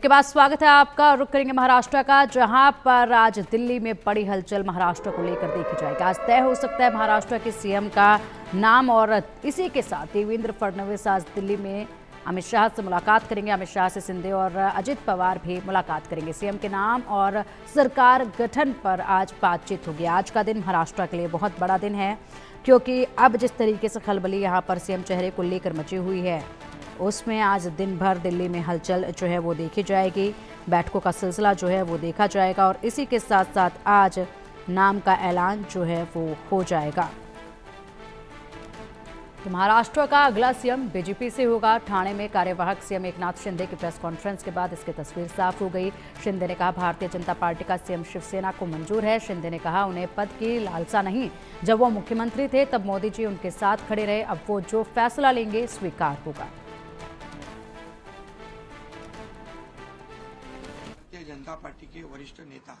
के बाद स्वागत है आपका। रुक करेंगे महाराष्ट्र का, जहां पर आज दिल्ली में बड़ी हलचल महाराष्ट्र को लेकर देखी जाएगी। आज तय हो सकता है महाराष्ट्र के सीएम का नाम, और इसी के साथ देवेंद्र फडणवीस आज दिल्ली में अमित शाह से मुलाकात करेंगे। अमित शाह से शिंदे और अजित पवार भी मुलाकात करेंगे। सीएम के नाम और सरकार गठन पर आज बातचीत होगी। आज का दिन महाराष्ट्र के लिए बहुत बड़ा दिन है, क्योंकि अब जिस तरीके से खलबली यहाँ पर सीएम चेहरे को लेकर मची हुई है, उसमें आज दिन भर दिल्ली में हलचल जो है वो देखी जाएगी। बैठकों का सिलसिला जो है वो देखा जाएगा, और इसी के साथ साथ आज नाम का ऐलान जो है वो हो जाएगा। तो महाराष्ट्र का अगला सीएम बीजेपी से होगा। ठाणे में कार्यवाहक सीएम एकनाथ शिंदे की प्रेस कॉन्फ्रेंस के बाद इसकी तस्वीर साफ हो गई। शिंदे ने कहा भारतीय जनता पार्टी का सीएम शिवसेना को मंजूर है। शिंदे ने कहा उन्हें पद की लालसा नहीं, जब वो मुख्यमंत्री थे तब मोदी जी उनके साथ खड़े रहे, अब वो जो फैसला लेंगे स्वीकार होगा। जनता पार्टी के वरिष्ठ नेता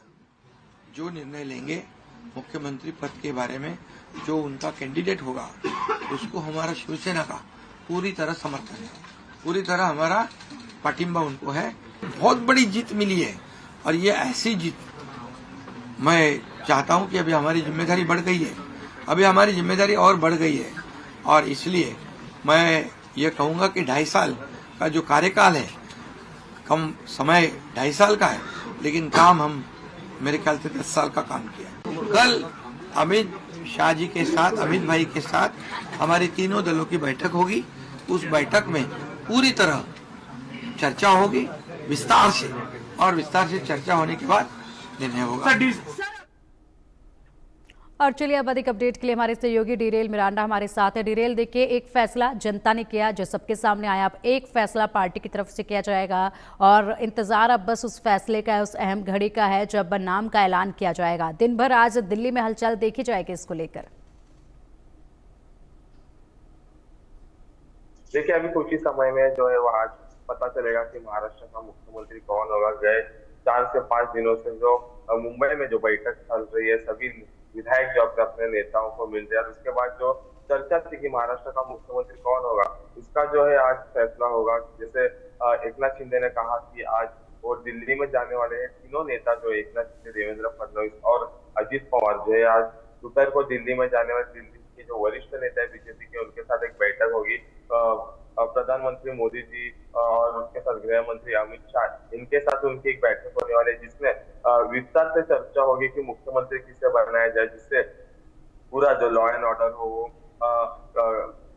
जो निर्णय लेंगे मुख्यमंत्री पद के बारे में, जो उनका कैंडिडेट होगा, उसको हमारा शिवसेना का पूरी तरह समर्थन है, पूरी तरह हमारा पाटिंबा उनको है। बहुत बड़ी जीत मिली है, और ये ऐसी जीत मैं चाहता हूं कि अभी हमारी जिम्मेदारी बढ़ गई है, अभी हमारी जिम्मेदारी और बढ़ गई है, और इसलिए मैं ये कहूंगा कि 2.5 साल का जो कार्यकाल है, कम समय 2.5 साल का है, लेकिन काम हम मेरे ख्याल से 10 साल का काम किया। कल अमित शाह जी के साथ, अमित भाई के साथ हमारी तीनों दलों की बैठक होगी। उस बैठक में पूरी तरह चर्चा होगी विस्तार से, और विस्तार से चर्चा होने के बाद निर्णय होगा। और चलिए अब अधिक अपडेट के लिए हमारे सहयोगी डीरेल मिरांडा हमारे साथ है। डीरेल, देखिए, एक फैसला जनता ने किया जो सबके सामने आया। अब एक फैसला पार्टी की तरफ से किया जाएगा, और इंतजार अब बस उस फैसले का है, उस अहम घड़ी का है जब नाम का ऐलान किया जाएगा। दिन भर आज दिल्ली में हलचल देखी जाएगी इसको लेकर। देखिए, अभी कुछ ही समय में जो है वो आज पता चलेगा कि महाराष्ट्र का मुख्यमंत्री कौन होगा। गए 4 से 5 दिनों से जो मुंबई में जो बैठक चल रही है, सभी विधायक जो अपने नेताओं को मिल रहे हैं, उसके बाद जो चर्चा थी कि महाराष्ट्र का मुख्यमंत्री कौन होगा, इसका जो है आज फैसला होगा। जैसे एकनाथ शिंदे ने कहा कि आज वो दिल्ली में जाने वाले हैं तीनों नेता, जो एकनाथ शिंदे, देवेंद्र फडणवीस और अजित पवार, जो है आज दोपहर को दिल्ली में जाने वाले दिल्ली के जो वरिष्ठ नेता है बीजेपी के, उनके साथ एक बैठक होगी। प्रधानमंत्री मोदी जी और उनके साथ गृह मंत्री अमित शाह, इनके साथ उनकी एक बैठक होने वाली है, जिसमें विस्तार से चर्चा होगी कि मुख्यमंत्री किसे बनाया जाए, जिससे पूरा जो लॉ एंड ऑर्डर हो वो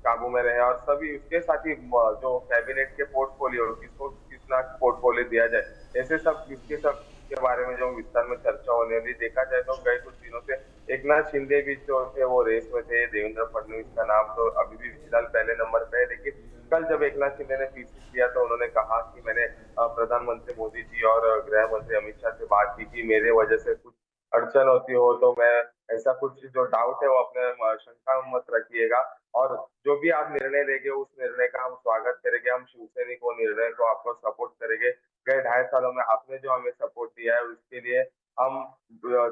काबू में रहे, और सभी उसके साथ ही जो कैबिनेट के पोर्टफोलियो, किसको कितना पोर्टफोलियो दिया जाए, ऐसे सब इसके सब के बारे में जो विस्तार में चर्चा होने वाली। देखा जाए तो गए कुछ दिनों से एकनाथ शिंदे भी जो थे वो रेस में थे। देवेंद्र फडणवीस का नाम तो अभी भी फिलहाल पहले नंबर पे है, लेकिन कल जब एकनाथ शिंदे ने पीसी किया तो उन्होंने कहा कि मैंने प्रधानमंत्री मोदी जी और गृह मंत्री अमित शाह से बात की कि मेरे वजह से कुछ अड़चन होती हो तो मैं ऐसा कुछ जो डाउट है वो अपने शंका मत रखिएगा, और जो भी आप निर्णय लेंगे उस निर्णय का हम स्वागत करेंगे। हम शिवसैनिक वो निर्णय को आपको सपोर्ट करेंगे। गए 2.5 सालों में आपने जो हमें सपोर्ट दिया है उसके लिए हम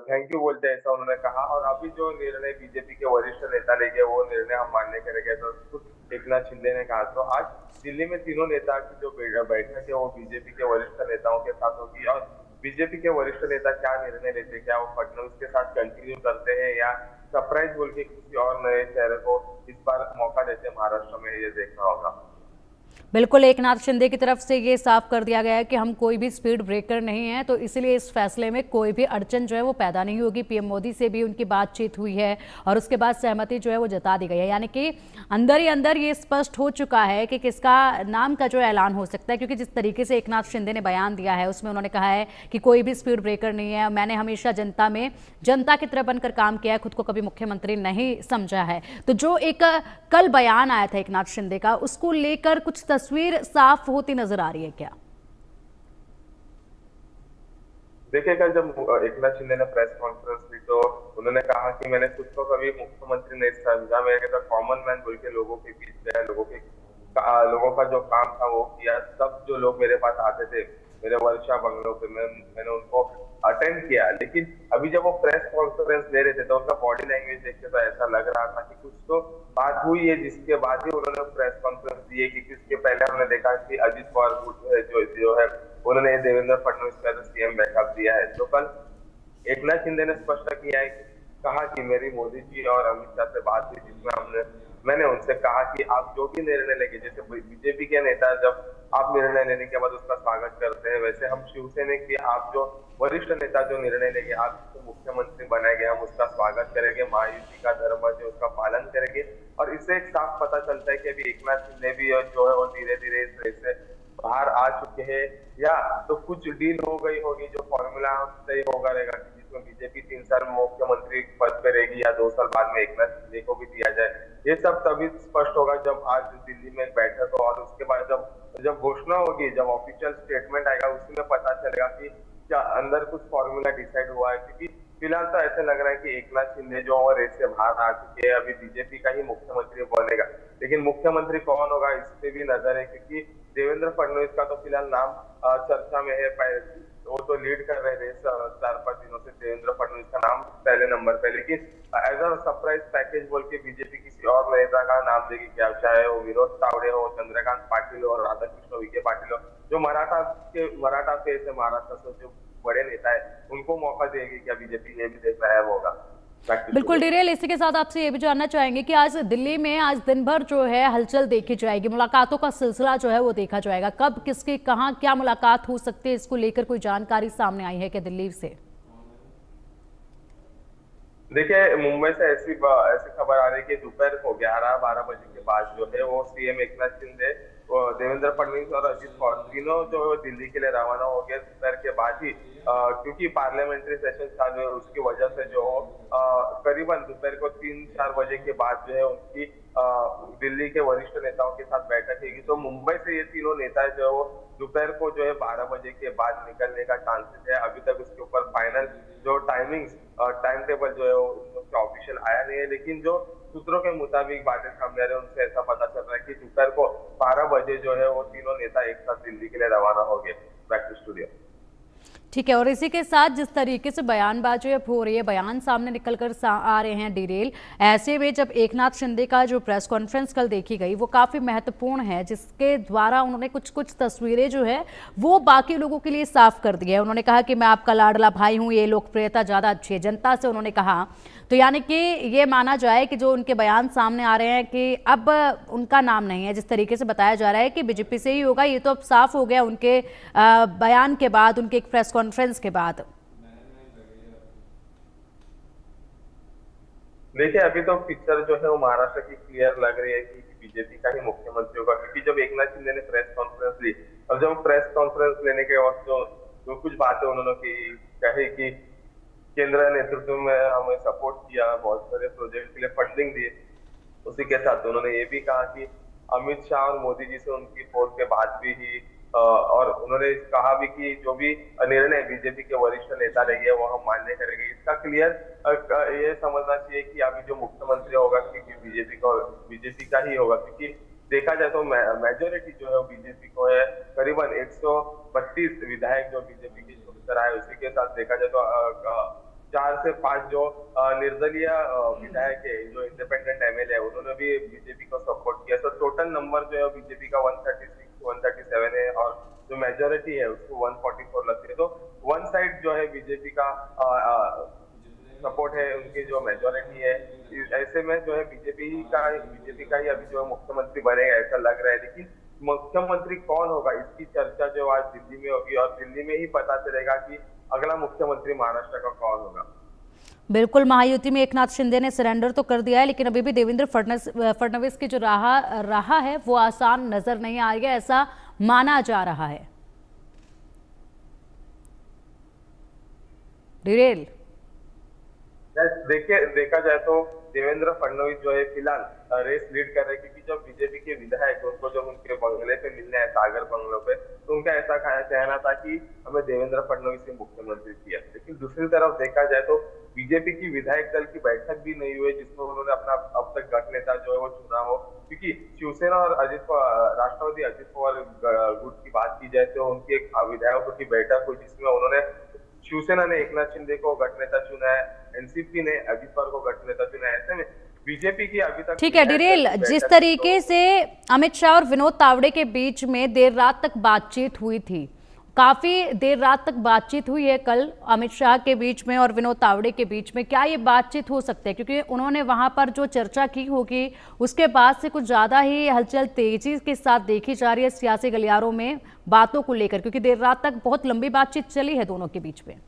थैंक यू बोलते हैं, ऐसा उन्होंने कहा। और अभी जो निर्णय बीजेपी के वरिष्ठ नेता लेंगे वो निर्णय हम मान्य करेंगे, तो खुद एकनाथ शिंदे ने कहा। तो आज दिल्ली में तीनों नेता की जो बैठक है वो बीजेपी के वरिष्ठ नेताओं के साथ होगी, और बीजेपी के वरिष्ठ नेता क्या निर्णय लेते हैं, क्या वो फडणवीस के साथ कंटिन्यू करते हैं या सरप्राइज बोल के किसी और नए चेहरे को इस बार मौका देते हैं महाराष्ट्र में, ये देखना होगा। बिल्कुल, एकनाथ शिंदे की तरफ से ये साफ कर दिया गया है कि हम कोई भी स्पीड ब्रेकर नहीं है, तो इसलिए इस फैसले में कोई भी अड़चन जो है वो पैदा नहीं होगी। पीएम मोदी से भी उनकी बातचीत हुई है, और उसके बाद सहमति जो है वो जता दी गई है। यानी कि अंदर ही अंदर ये स्पष्ट हो चुका है कि किसका नाम का जो ऐलान हो सकता है, क्योंकि जिस तरीके से एकनाथ शिंदे ने बयान दिया है उसमें उन्होंने कहा है कि कोई भी स्पीड ब्रेकर नहीं है, मैंने हमेशा जनता की तरह बनकर काम किया है, खुद को कभी मुख्यमंत्री नहीं समझा है। तो जो एक कल बयान आया था एकनाथ शिंदे का, उसको लेकर कुछ तस्वीर साफ होती नजर आ रही है क्या? देखिए, कल जब एकनाथ शिंदे ने प्रेस कॉन्फ्रेंस ली तो उन्होंने कहा कि मैंने खुद को कभी मुख्यमंत्री नहीं समझा, मेरे तो कॉमन मैन बोल के लोगों के बीच गया, लोगों का जो काम था वो किया। सब जो लोग मेरे पास आते थे मेरे वर्षा बंगलों पे, मैंने उनको अटेंड किया। लेकिन अभी जब वो प्रेस कॉन्फ्रेंस ले रहे थे तो उनका बॉडी लैंग्वेज देख के तो ऐसा लग रहा था कि कुछ तो बात हुई है, जिसके बाद ही उन्होंने प्रेस कॉन्फ्रेंस दी है। क्योंकि इसके पहले हमने देखा कि अजित पवार जो है उन्होंने देवेंद्र फडणवीस को सीएम बैकअप दिया है। तो कल एकनाथ शिंदे ने स्पष्ट किया है कि कहा कि मेरी मोदी जी और अमित शाह से बात हुई, जिसमें मैंने उनसे कहा कि आप जो भी निर्णय लेंगे, जैसे बीजेपी के नेता जब आप निर्णय लेने के बाद उसका स्वागत करते हैं, वैसे हम शिवसेना की आप जो वरिष्ठ नेता जो निर्णय लेंगे, आप जिसको मुख्यमंत्री बनाएंगे, हम उसका स्वागत करेंगे, महायुति का धर्म जो उसका पालन करेंगे। और इससे एक साफ पता चलता है कि अभी एकनाथ शिंदे भी जो है वो धीरे धीरे इस रेस से बाहर आ चुके हैं, या तो कुछ डील हो गई होगी जो फॉर्मूला तय होगा रहेगा कि जिसमें बीजेपी 3 साल मुख्यमंत्री पद पे रहेगी या 2 साल बाद में एकनाथ शिंदे को भी दिया जाए। ये सब तभी स्पष्ट होगा जब आज दिल्ली में एक बैठक हो, और उसके बाद जब घोषणा होगी, जब ऑफिशियल स्टेटमेंट आएगा, उसी में पता चलेगा कि क्या अंदर कुछ फॉर्मूला डिसाइड हुआ है। क्योंकि फिलहाल तो ऐसे लग रहा है कि एकनाथ शिंदे जो रेस से बाहर आ चुके हैं, अभी बीजेपी का ही मुख्यमंत्री बनेगा, लेकिन मुख्यमंत्री कौन होगा इस पे भी नजर है, क्योंकि देवेंद्र फडणवीस का तो फिलहाल नाम चर्चा में है। वो तो लीड कर रहे थे 4-5 दिनों से, देवेंद्र फडणवीस का नाम पहले नंबर पे, लेकिन एज अ सरप्राइज पैकेज बोल के बीजेपी किसी और नेता का नाम देगी क्या, चाहे वो विनोद तावड़े हो, चंद्रकांत पाटिल हो, राधाकृष्ण विखे पाटिल हो, जो मराठा फेस है महाराष्ट्र से, जो बड़े नेता है, उनको मौका देगी क्या बीजेपी, ये भी देखना है होगा। बिल्कुल डिरेल, इसी के साथ आपसे ये भी जानना चाहेंगे कि आज दिल्ली में आज दिन भर जो है हलचल देखी जाएगी, मुलाकातों का सिलसिला जो है वो देखा जाएगा, कब किसकी कहां क्या मुलाकात हो सकती है, इसको लेकर कोई जानकारी सामने आई है क्या दिल्ली से? देखिए, मुंबई से ऐसी खबर आ रही है कि दोपहर को 11-12 बजे के बाद जो है वो सीएम एकनाथ शिंदे, देवेंद्र फडणवीस और अजित पवार तीनों जो दिल्ली के लिए रवाना हो गए दोपहर के बाद ही, क्योंकि पार्लियामेंट्री सेशन चालू है, उसकी वजह से जो करीबन दोपहर को 3-4 बजे के बाद जो है उनकी दिल्ली के वरिष्ठ नेताओं के साथ बैठक होगी। तो मुंबई से ये तीनों नेता जो है वो दोपहर को जो है 12 बजे के बाद निकलने का चांसेस है। अभी तक उसके ऊपर फाइनल जो टाइम टेबल जो है वो ऑफिशियल आया नहीं है, लेकिन जो सूत्रों के मुताबिक बातें सामने आ रही है, उनसे ऐसा पता चल रहा है कि दोपहर को 12 बजे जो है वो तीनों नेता एक साथ दिल्ली के लिए रवाना हो गए। Back to studio. ठीक है, और इसी के साथ जिस तरीके से बयानबाजी अब हो रही है, बयान सामने निकल कर आ रहे हैं डिरेल, ऐसे में जब एकनाथ शिंदे का जो प्रेस कॉन्फ्रेंस कल देखी गई वो काफ़ी महत्वपूर्ण है, जिसके द्वारा उन्होंने कुछ तस्वीरें जो है वो बाकी लोगों के लिए साफ कर दी है। उन्होंने कहा कि मैं आपका लाडला भाई हूँ, ये लोकप्रियता ज़्यादा अच्छी है जनता से, उन्होंने कहा। तो यानी कि ये माना जाए कि जो उनके बयान सामने आ रहे हैं कि अब उनका नाम नहीं है, जिस तरीके से बताया जा रहा है कि बीजेपी से ही होगा, ये तो अब साफ हो गया उनके बयान के बाद, उनके एक प्रेस कॉन्फ्रेंस के बाद। देखिए, अभी तो पिक्चर जो है वो महाराष्ट्र की क्लियर लग रही है कि बीजेपी का ही मुख्यमंत्री होगा, क्योंकि जब एकनाथ शिंदे ने प्रेस कॉन्फ्रेंस ली और जब प्रेस कॉन्फ्रेंस लेने के वक्त जो कुछ बातें उन्होंने कही कि केंद्र नेतृत्व में हमें सपोर्ट किया, बहुत सारे प्रोजेक्ट के लिए फंडिंग दिए, उसी के साथ उन्होंने ये भी कहा कि अमित शाह और मोदी जी से उनकी फोन पे बात भी हुई, और उन्होंने कहा भी कि जो भी निर्णय बीजेपी के वरिष्ठ नेता रहेंगे वो हम मान्य करेंगे। इसका क्लियर ये समझना चाहिए कि अभी जो मुख्यमंत्री होगा क्योंकि बीजेपी का ही होगा, क्योंकि देखा जाए तो मेजोरिटी जो है बीजेपी को है, करीबन 132 विधायक जो बीजेपी की चुनकर आए, उसी के साथ देखा जाए तो 4 से 5 जो निर्दलीय विधायक है, जो इंडिपेंडेंट एमएलए है, उन्होंने भी बीजेपी को सपोर्ट किया। तो टोटल नंबर जो है बीजेपी का 136-137 है, और जो मेजोरिटी है उसको 144 लगती है। तो वन साइड जो है बीजेपी का सपोर्ट है, उनकी जो मेजोरिटी है, ऐसे में जो है बीजेपी का ही अभी जो मुख्यमंत्री बनेगा ऐसा लग रहा है। लेकिन मुख्यमंत्री कौन होगा इसकी चर्चा जो आज दिल्ली में होगी, और दिल्ली में ही पता चलेगा कि अगला मुख्यमंत्री महाराष्ट्र का कौन होगा। बिल्कुल, महायुति में एकनाथ शिंदे ने सरेंडर तो कर दिया है, लेकिन अभी भी देवेंद्र फडणवीस की जो रहा है वो आसान नजर नहीं आ रही है, ऐसा माना जा रहा है। डिरेल, देखिए, देखा जाए तो देवेंद्र फडणवीस जो है फिलहाल रेस लीड कर रहे हैं, क्योंकि जब बीजेपी के विधायक उनको जब उनके बंगले पे मिलने आए, सागर बंगलों पे, तो उनका ऐसा कहना था कि हमें देवेंद्र फडणवीस से मुख्यमंत्री किया। लेकिन दूसरी तरफ देखा जाए तो बीजेपी की विधायक दल की बैठक भी नहीं हुई जिसमें उन्होंने अपना अब तक गठ नेता जो है वो चुना हो, क्योंकि शिवसेना और राष्ट्रवादी अजित पवार गुट की बात की जाए तो उनकी एक विधायकों की बैठक हुई जिसमें उन्होंने शिवसेना ने एकनाथ शिंदे को गठ नेता चुना है, एनसीपी ने अजित पवार को गठ नेता चुना है। ऐसे में बीजेपी की अभी तक ठीक है डिरेल, जिस तरीके से अमित शाह और विनोद तावड़े के बीच में देर रात तक बातचीत हुई थी, काफी देर रात तक बातचीत हुई है कल अमित शाह के बीच में और विनोद तावड़े के बीच में। क्या ये बातचीत हो सकती है, क्योंकि उन्होंने वहां पर जो चर्चा की होगी उसके बाद से कुछ ज्यादा ही हलचल तेजी के साथ देखी जा रही है सियासी गलियारों में बातों को लेकर, क्योंकि देर रात तक बहुत लंबी बातचीत चली है दोनों के बीच में।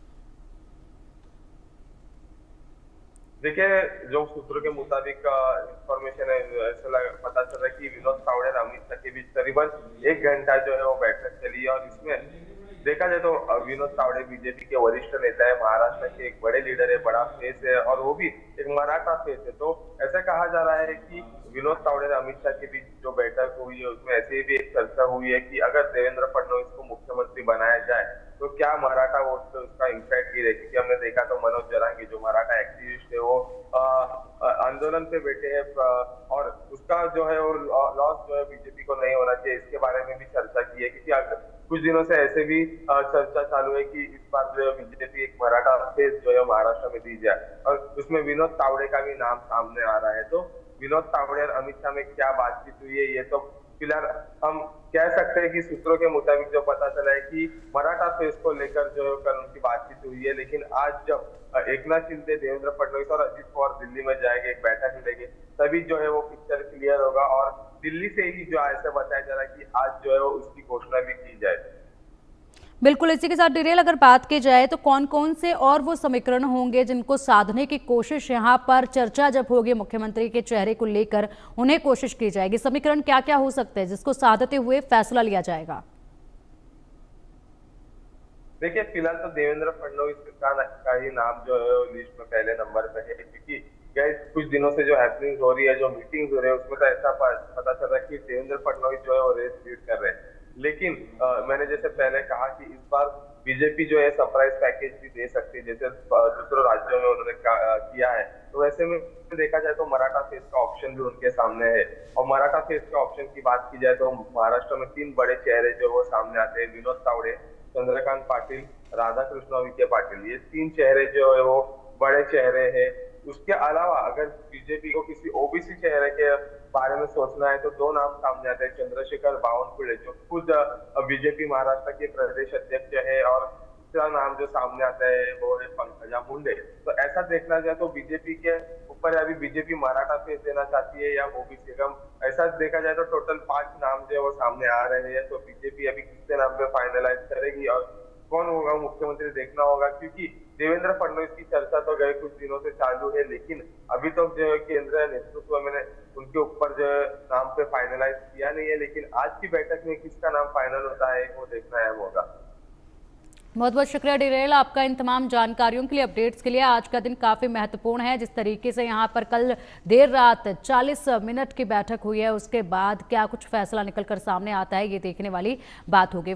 देखिए, जो सूत्रों के मुताबिक इंफॉर्मेशन है, पता चल रहा है कि विनोद तावड़े और अमित शाह के बीच करीबन 1 घंटा जो है वो बैठक चली है। और इसमें देखा जाए तो विनोद तावड़े बीजेपी के वरिष्ठ नेता है, महाराष्ट्र के एक बड़े लीडर है, बड़ा फेस है, और वो भी एक मराठा फेस है। तो ऐसा कहा जा रहा है कि विनोद तावड़े और अमित शाह के बीच जो बैठक हुई है उसमें ऐसे भी एक चर्चा हुई है कि अगर देवेंद्र फडणवीस को मुख्यमंत्री बनाया जाए तो क्या मराठा वोट पे उसका इम्पैक्ट गिरे। क्योंकि हमने देखा तो मनोज जरांगे जो मराठा एक्टिविस्ट है वो आंदोलन पे बैठे हैं, और उसका जो है वो लॉस जो है बीजेपी को नहीं होना चाहिए, इसके बारे में भी चर्चा की है। क्योंकि कुछ दिनों से ऐसे भी चर्चा चालू है कि इस बार जो है बीजेपी एक मराठा फेस जो है महाराष्ट्र में दी जाए, और उसमें विनोद तावड़े का भी नाम सामने आ रहा है। तो विनोद तावड़े और अमित शाह में क्या बातचीत हुई है ये तो फिलहाल हम कह सकते हैं कि सूत्रों के मुताबिक जो पता चला है कि मराठा फेस को लेकर जो कल उनकी बातचीत हुई है। लेकिन आज जब एकनाथ शिंदे, देवेंद्र फडणवीस और अजित पवार दिल्ली में जाएंगे, एक बैठक लेंगे, तभी जो है वो पिक्चर क्लियर होगा। और दिल्ली से ही जो ऐसा बताया जा रहा है कि आज जो है वो उसकी घोषणा भी की जाए। बिल्कुल, इसी के साथ डिटेल अगर बात की जाए तो कौन कौन से और वो समीकरण होंगे जिनको साधने की कोशिश यहाँ पर चर्चा जब होगी मुख्यमंत्री के चेहरे को लेकर उन्हें कोशिश की जाएगी। समीकरण क्या क्या हो सकते हैं जिसको साधते हुए फैसला लिया जाएगा? देखिए, फिलहाल तो देवेंद्र फडणवीस का ही नाम जो है लिस्ट में पहले नंबर पे है। क्योंकि कुछ दिनों से जो हैपनिंग हो रही है, जो मीटिंग हो रही है, उसमें तो ऐसा पता चल रहा है कि देवेंद्र फडणवीस जो है वो रेस लीड कर रहे हैं। लेकिन मैंने जैसे पहले कहा कि इस बार बीजेपी जो है सरप्राइज पैकेज भी दे सकती है, जैसे दूसरे राज्यों में उन्होंने किया है। तो वैसे में देखा जाए तो मराठा फेस का ऑप्शन भी उनके सामने है। और मराठा फेस के ऑप्शन की बात की जाए तो महाराष्ट्र में 3 बड़े चेहरे जो वो सामने आते हैं, विनोद तावड़े, चंद्रकांत पाटिल, राधाकृष्ण विखे पाटिल। ये 3 चेहरे जो है वो बड़े चेहरे हैं। उसके अलावा अगर बीजेपी को किसी ओबीसी चेहरे के बारे में सोचना है तो 2 नाम सामने आते हैं, चंद्रशेखर बावनकुळे जो खुद बीजेपी महाराष्ट्र के प्रदेश अध्यक्ष है, और दूसरा नाम जो सामने आता है वो है पंकजा मुंडे। तो ऐसा देखना जाए तो बीजेपी के ऊपर अभी बीजेपी मराठा फेस देना चाहती है या ओबीसी का, ऐसा देखा जाए तो टोटल 5 नाम जो है वो सामने आ रहे हैं। तो बीजेपी अभी किसके नाम पे फाइनलाइज करेगी और कौन होगा मुख्यमंत्री देखना होगा। क्योंकि देवेंद्र फडणवीस की चर्चा तो गए कुछ दिनों से चालू है, लेकिन अभी तक जो है केंद्रीय नेतृत्व मैंने उनके ऊपर जो है नाम पे फाइनलाइज किया नहीं है। लेकिन आज की बैठक में किसका नाम फाइनल होता है वो देखना अहम होगा। बहुत बहुत शुक्रिया डिरेल आपका इन तमाम जानकारियों के लिए, अपडेट्स के लिए। आज का दिन काफ़ी महत्वपूर्ण है। जिस तरीके से यहाँ पर कल देर रात 40 मिनट की बैठक हुई है, उसके बाद क्या कुछ फैसला निकलकर सामने आता है ये देखने वाली बात होगी।